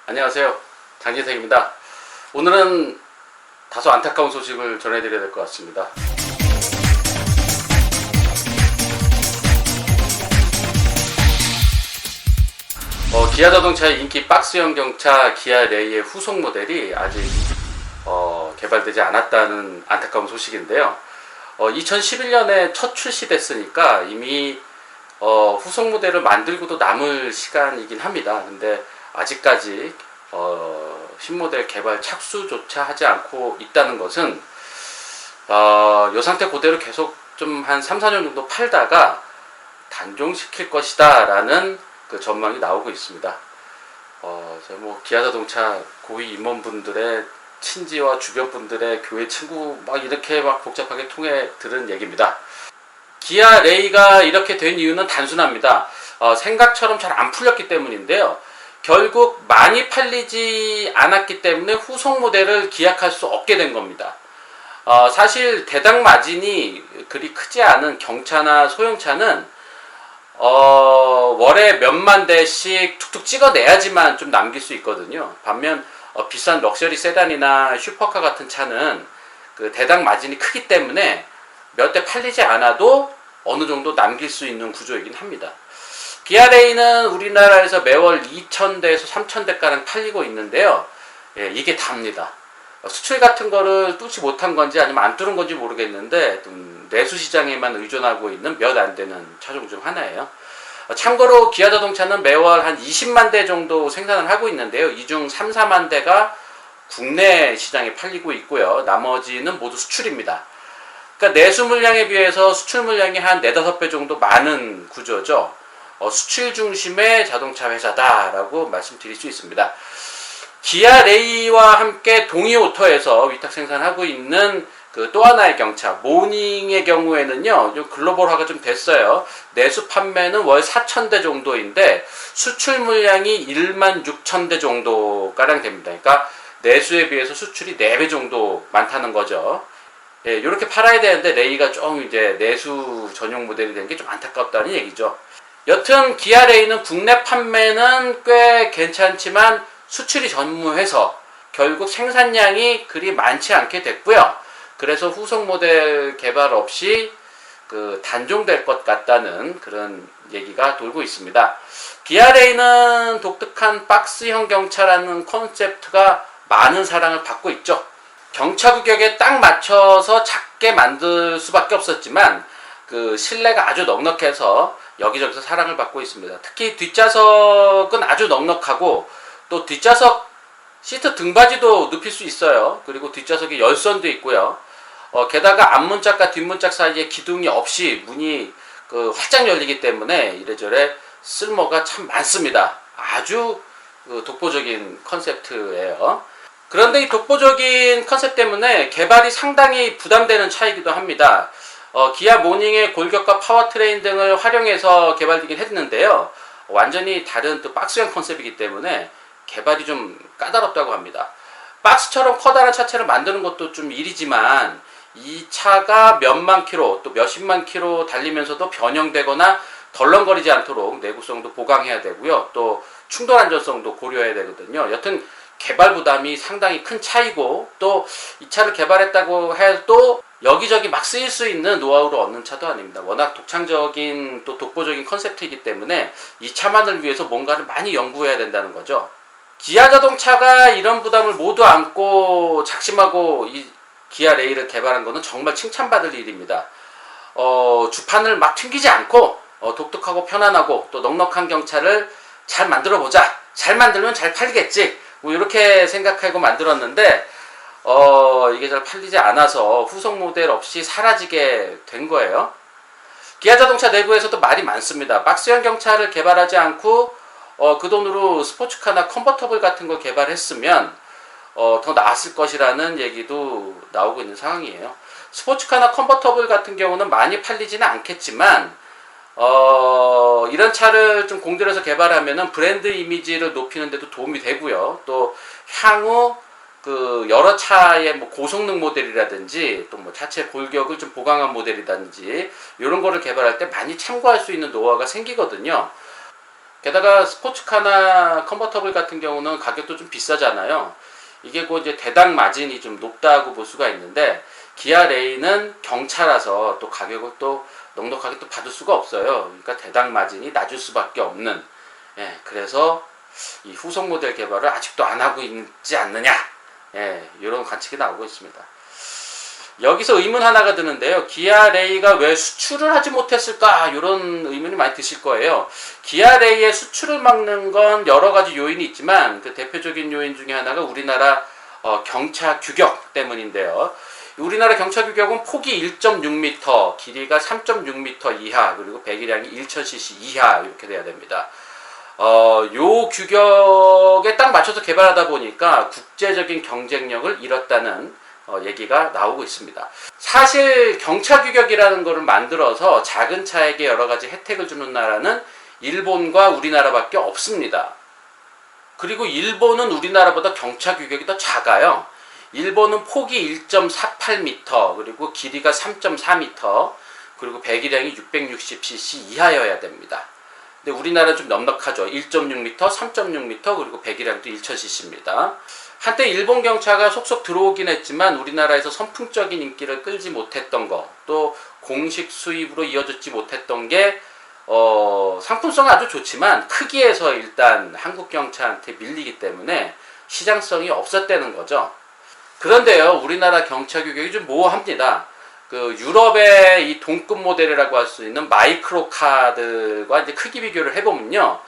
안녕하세요. 장진택입니다. 오늘은 다소 안타까운 소식을 전해드려야 될 것 같습니다. 기아자동차의 인기 박스형 경차 기아 레이의 후속 모델이 아직 개발되지 않았다는 안타까운 소식인데요. 2011년에 첫 출시됐으니까 이미 후속 모델을 만들고도 남을 시간이긴 합니다. 근데 아직까지 신모델 개발 착수조차 하지 않고 있다는 것은 이 상태 그대로 계속 좀 한 3, 4년 정도 팔다가 단종시킬 것이다 라는 그 전망이 나오고 있습니다. 기아자동차 고위 임원분들의 친지와 주변 분들의 교회 친구 막 이렇게 막 복잡하게 통해 들은 얘기입니다. 기아 레이가 이렇게 된 이유는 단순합니다. 생각처럼 잘 안 풀렸기 때문인데요. 결국 많이 팔리지 않았기 때문에 후속 모델을 기약할 수 없게 된 겁니다. 사실 대당 마진이 그리 크지 않은 경차나 소형차는 월에 몇만 대씩 툭툭 찍어내야지만 좀 남길 수 있거든요. 반면 비싼 럭셔리 세단이나 슈퍼카 같은 차는 그 대당 마진이 크기 때문에 몇 대 팔리지 않아도 어느 정도 남길 수 있는 구조이긴 합니다. 기아 레이는 우리나라에서 매월 2,000대에서 3,000대가량 팔리고 있는데요. 이게 답니다. 수출 같은 거를 뚫지 못한 건지 아니면 안 뚫은 건지 모르겠는데 내수 시장에만 의존하고 있는 몇 안 되는 차종 중 하나예요. 참고로 기아자동차는 매월 한 20만 대 정도 생산을 하고 있는데요. 이 중 3, 4만 대가 국내 시장에 팔리고 있고요. 나머지는 모두 수출입니다. 그러니까 내수 물량에 비해서 수출 물량이 한 4, 5배 정도 많은 구조죠. 수출 중심의 자동차 회사다라고 말씀드릴 수 있습니다. 기아 레이와 함께 동이오토에서 위탁 생산하고 있는 그 또 하나의 경차 모닝의 경우에는요, 좀 글로벌화가 좀 됐어요. 내수 판매는 월 4,000대 정도인데 수출 물량이 16,000대 정도가량 됩니다. 그러니까 내수에 비해서 수출이 4배 정도 많다는 거죠. 이렇게 팔아야 되는데 레이가 좀 이제 내수 전용 모델이 된 게 좀 안타깝다는 얘기죠. 여튼 기아 레이는 국내 판매는 꽤 괜찮지만 수출이 전무해서 결국 생산량이 그리 많지 않게 됐고요. 그래서 후속 모델 개발 없이 단종될 것 같다는 그런 얘기가 돌고 있습니다. 기아 레이는 독특한 박스형 경차라는 컨셉트가 많은 사랑을 받고 있죠. 경차 규격에 딱 맞춰서 작게 만들 수밖에 없었지만 그 실내가 아주 넉넉해서 여기저기서 사랑을 받고 있습니다. 특히 뒷좌석은 아주 넉넉하고 또 뒷좌석 시트 등받이도 눕힐 수 있어요. 그리고 뒷좌석에 열선도 있고요. 게다가 앞문짝과 뒷문짝 사이에 기둥이 없이 문이 활짝 열리기 때문에 이래저래 쓸모가 참 많습니다. 아주 독보적인 컨셉트예요. 그런데 이 독보적인 컨셉 때문에 개발이 상당히 부담되는 차이기도 합니다. 기아 모닝의 골격과 파워트레인 등을 활용해서 개발되긴 했는데요. 완전히 다른 또 박스형 컨셉이기 때문에 개발이 좀 까다롭다고 합니다. 박스처럼 커다란 차체를 만드는 것도 좀 일이지만 이 차가 몇만 킬로 또 몇십만 킬로 달리면서도 변형되거나 덜렁거리지 않도록 내구성도 보강해야 되고요. 또 충돌 안전성도 고려해야 되거든요. 여튼 개발 부담이 상당히 큰 차이고 또 이 차를 개발했다고 해도 여기저기 막 쓰일 수 있는 노하우를 얻는 차도 아닙니다. 워낙 독창적인 또 독보적인 컨셉트이기 때문에 이 차만을 위해서 뭔가를 많이 연구해야 된다는 거죠. 기아 자동차가 이런 부담을 모두 안고 작심하고 이 기아 레이를 개발한 것은 정말 칭찬받을 일입니다. 주판을 막 튕기지 않고 독특하고 편안하고 또 넉넉한 경차를 잘 만들어 보자. 잘 만들면 잘 팔리겠지. 뭐 이렇게 생각하고 만들었는데 이게 잘 팔리지 않아서 후속 모델 없이 사라지게 된 거예요. 기아 자동차 내부에서도 말이 많습니다. 박스형 경차를 개발하지 않고 그 돈으로 스포츠카나 컨버터블 같은 걸 개발했으면 더 나았을 것이라는 얘기도 나오고 있는 상황이에요. 스포츠카나 컨버터블 같은 경우는 많이 팔리지는 않겠지만 이런 차를 좀 공들여서 개발하면은 브랜드 이미지를 높이는 데도 도움이 되고요. 또 향후 여러 차의 뭐 고성능 모델이라든지 또 뭐 차체 골격을 좀 보강한 모델이라든지 이런 거를 개발할 때 많이 참고할 수 있는 노하우가 생기거든요. 게다가 스포츠카나 컨버터블 같은 경우는 가격도 좀 비싸잖아요. 이게 그 이제 대당 마진이 좀 높다고 볼 수가 있는데, 기아 레이는 경차라서 또 가격을 또 넉넉하게 또 받을 수가 없어요. 그러니까 대당 마진이 낮을 수밖에 없는, 예, 그래서 이 후속 모델 개발을 아직도 안 하고 있지 않느냐, 예, 이런 관측이 나오고 있습니다. 여기서 의문 하나가 드는데요. 기아 레이가 왜 수출을 하지 못했을까? 이런 의문이 많이 드실 거예요. 기아 레이의 수출을 막는 건 여러 가지 요인이 있지만 그 대표적인 요인 중에 하나가 우리나라 경차 규격 때문인데요. 우리나라 경차 규격은 폭이 1.6m, 길이가 3.6m 이하, 그리고 배기량이 1000cc 이하 이렇게 돼야 됩니다. 요 규격에 딱 맞춰서 개발하다 보니까 국제적인 경쟁력을 잃었다는 얘기가 나오고 있습니다. 사실 경차 규격이라는 것을 만들어서 작은 차에게 여러 가지 혜택을 주는 나라는 일본과 우리나라밖에 없습니다. 그리고 일본은 우리나라보다 경차 규격이 더 작아요. 일본은 폭이 1.48m, 그리고 길이가 3.4m, 그리고 배기량이 660cc 이하여야 됩니다. 근데 우리나라는 좀 넉넉하죠. 1.6m, 3.6m, 그리고 배기량도 1000cc입니다. 한때 일본 경차가 속속 들어오긴 했지만 우리나라에서 선풍적인 인기를 끌지 못했던 거, 또 공식 수입으로 이어졌지 못했던 게 상품성은 아주 좋지만 크기에서 일단 한국 경차한테 밀리기 때문에 시장성이 없었다는 거죠. 그런데요, 우리나라 경차 규격이 좀 모호합니다. 그 유럽의 이 동급 모델이라고 할 수 있는 마이크로카들과 이제 크기 비교를 해보면요,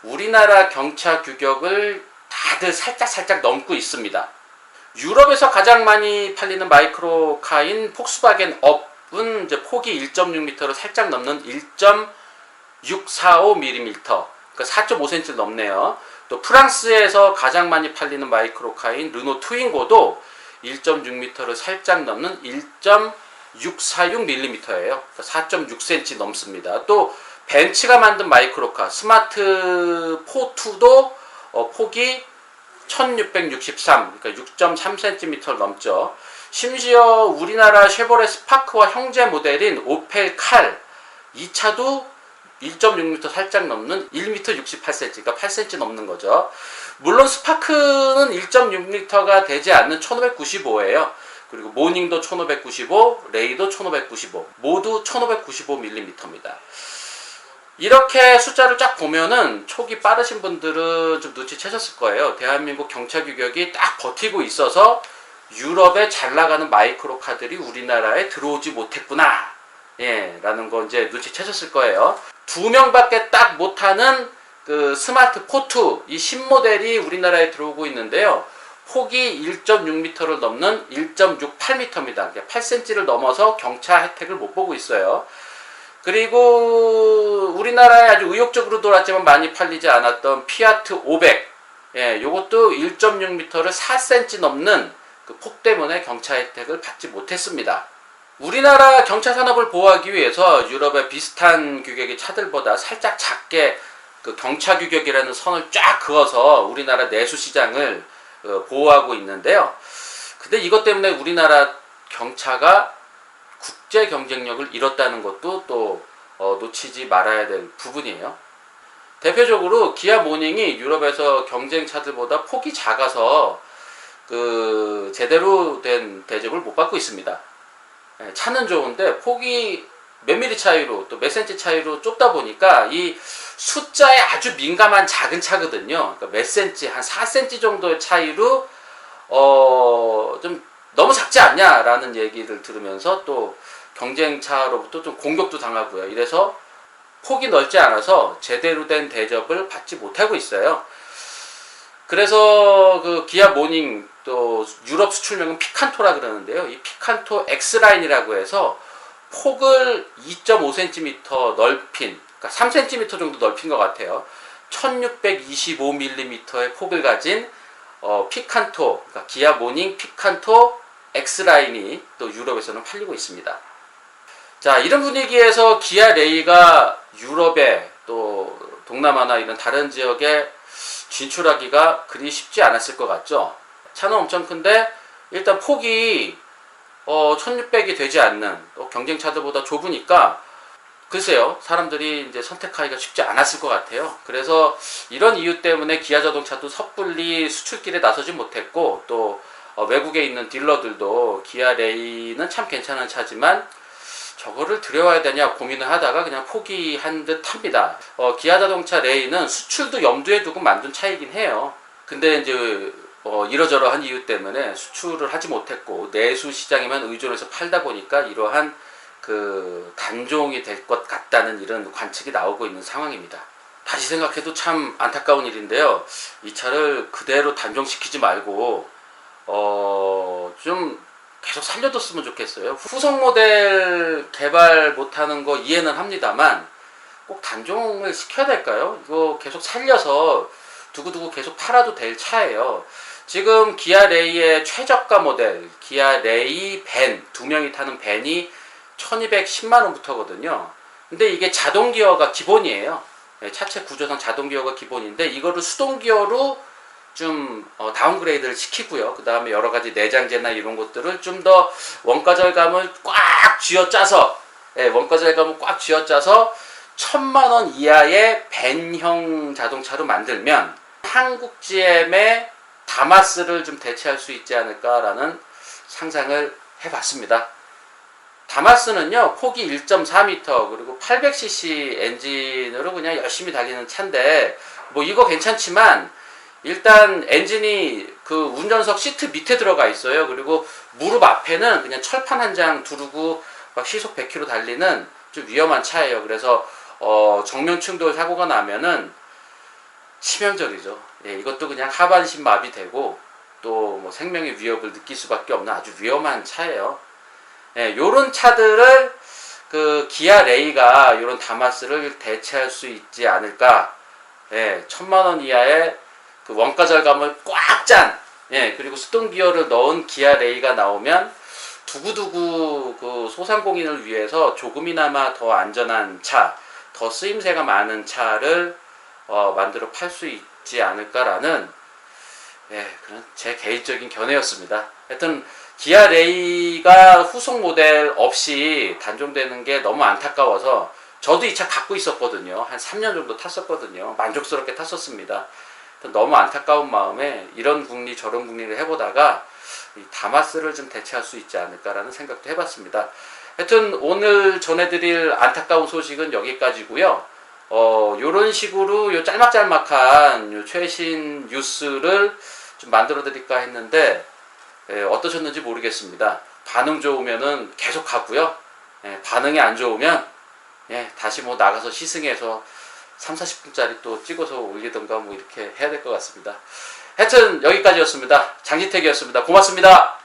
우리나라 경차 규격을 다들 살짝 넘고 있습니다. 유럽에서 가장 많이 팔리는 마이크로카인 폭스바겐 업은 이제 폭이 1.6m로 살짝 넘는 1.645mm, 그러니까 4.5cm 넘네요. 또 프랑스에서 가장 많이 팔리는 마이크로카인 르노 트윙고도 1.6m를 살짝 넘는 1.646mm예요. 그러니까 4.6cm 넘습니다. 또 벤츠가 만든 마이크로카 스마트 4-2도 폭이 1663, 그러니까 6.3cm 넘죠. 심지어 우리나라 쉐보레 스파크와 형제 모델인 오펠 칼, 이 차도 1.6m 살짝 넘는 1m 68cm, 그러니까 8cm 넘는 거죠. 물론 스파크는 1.6m가 되지 않는 1595예요. 그리고 모닝도 1595, 레이도 1595, 모두 1595mm입니다. 이렇게 숫자를 쫙 보면은 촉이 빠르신 분들은 좀 눈치채셨을 거예요. 대한민국 경차 규격이 딱 버티고 있어서 유럽에 잘 나가는 마이크로카들이 우리나라에 들어오지 못했구나, 예, 라는 거 이제 눈치채셨을 거예요. 2명밖에 딱 못하는 그 스마트 4-2, 이 신모델이 우리나라에 들어오고 있는데요. 폭이 1.6m를 넘는 1.68m입니다. 그러니까 8cm를 넘어서 경차 혜택을 못 보고 있어요. 그리고 우리나라에 아주 의욕적으로 돌았지만 많이 팔리지 않았던 피아트 500, 예, 요것도 1.6m를 4cm 넘는 그 폭 때문에 경차 혜택을 받지 못했습니다. 우리나라 경차 산업을 보호하기 위해서 유럽의 비슷한 규격의 차들보다 살짝 작게 그 경차 규격이라는 선을 쫙 그어서 우리나라 내수 시장을 보호하고 있는데요. 근데 이것 때문에 우리나라 경차가 국제 경쟁력을 잃었다는 것도 또 놓치지 말아야 될 부분이에요. 대표적으로 기아 모닝이 유럽에서 경쟁차들보다 폭이 작아서 그 제대로 된 대접을 못 받고 있습니다. 차는 좋은데 폭이 몇 미리 차이로 또 몇 센치 차이로 좁다 보니까 이 숫자에 아주 민감한 작은 차거든요. 그러니까 몇 센치, 한 4cm 정도의 차이로 좀 너무 작지 않냐라는 얘기를 들으면서 또 경쟁차로부터 좀 공격도 당하고요. 이래서 폭이 넓지 않아서 제대로 된 대접을 받지 못하고 있어요. 그래서 그 기아 모닝 또 유럽 수출명은 피칸토라 그러는데요. 이 피칸토 X라인이라고 해서 폭을 2.5cm 넓힌, 그러니까 3cm 정도 넓힌 것 같아요. 1625mm의 폭을 가진 피칸토, 그러니까 기아 모닝 피칸토 X라인이 또 유럽에서는 팔리고 있습니다. 자, 이런 분위기에서 기아 레이가 유럽에 또 동남아나 이런 다른 지역에 진출하기가 그리 쉽지 않았을 것 같죠. 차는 엄청 큰데 일단 폭이 1600이 되지 않는, 또 경쟁차들보다 좁으니까 글쎄요, 사람들이 이제 선택하기가 쉽지 않았을 것 같아요. 그래서 이런 이유 때문에 기아 자동차도 섣불리 수출길에 나서지 못했고, 또 외국에 있는 딜러들도 기아 레이는 참 괜찮은 차지만 저거를 들여와야 되냐 고민을 하다가 그냥 포기한 듯 합니다. 기아 자동차 레이는 수출도 염두에 두고 만든 차이긴 해요. 근데 이제 이러저러한 이유 때문에 수출을 하지 못했고 내수 시장에만 의존해서 팔다 보니까 이러한 그 단종이 될 것 같다는 이런 관측이 나오고 있는 상황입니다. 다시 생각해도 참 안타까운 일인데요. 이 차를 그대로 단종시키지 말고 좀 계속 살려뒀으면 좋겠어요. 후속 모델 개발 못하는 거 이해는 합니다만 꼭 단종을 시켜야 될까요? 이거 계속 살려서 두고두고 계속 팔아도 될 차예요. 지금 기아 레이의 최저가 모델 기아 레이 벤, 두 명이 타는 벤이 1210만원부터거든요. 근데 이게 자동 기어가 기본이에요. 차체 구조상 자동 기어가 기본인데 이거를 수동 기어로 좀 다운그레이드를 시키고요. 그 다음에 여러 가지 내장재나 이런 것들을 좀 더 원가 절감을 꽉 쥐어짜서 원가 절감을 꽉 쥐어짜서 1000만원 이하의 벤형 자동차로 만들면 한국 GM의 다마스를 좀 대체할 수 있지 않을까라는 상상을 해봤습니다. 다마스는요, 폭이 1.4m, 그리고 800cc 엔진으로 그냥 열심히 달리는 차인데, 뭐 이거 괜찮지만, 일단 엔진이 그 운전석 시트 밑에 들어가 있어요. 그리고 무릎 앞에는 그냥 철판 한 장 두르고 막 시속 100km 달리는 좀 위험한 차예요. 그래서, 정면 충돌 사고가 나면은 치명적이죠. 예, 이것도 그냥 하반신 마비되고, 또 뭐 생명의 위협을 느낄 수밖에 없는 아주 위험한 차예요. 예, 요런 차들을 그 기아 레이가 요런 다마스를 대체할 수 있지 않을까. 예, 1000만원 이하의 그 원가 절감을 꽉 짠, 예, 그리고 수동 기어를 넣은 기아 레이가 나오면 두고두고 그 소상공인을 위해서 조금이나마 더 안전한 차, 더 쓰임새가 많은 차를 만들어 팔 수 있지 않을까라는, 예, 그런 제 개인적인 견해였습니다. 하여튼 기아 레이가 후속 모델 없이 단종되는 게 너무 안타까워서 저도 이 차 갖고 있었거든요. 한 3년 정도 탔었거든요. 만족스럽게 탔었습니다. 너무 안타까운 마음에 이런 국리 저런 국리를 해보다가 이 다마스를 좀 대체할 수 있지 않을까라는 생각도 해봤습니다. 하여튼 오늘 전해드릴 안타까운 소식은 여기까지고요. 요런 식으로 요 짤막짤막한 요 최신 뉴스를 좀 만들어 드릴까 했는데 어떠셨는지 모르겠습니다. 반응 좋으면은 계속 가고요. 반응이 안 좋으면 다시 뭐 나가서 시승해서 3-40분짜리 또 찍어서 올리던가 뭐 이렇게 해야 될 것 같습니다. 하여튼 여기까지였습니다. 장지택이었습니다. 고맙습니다.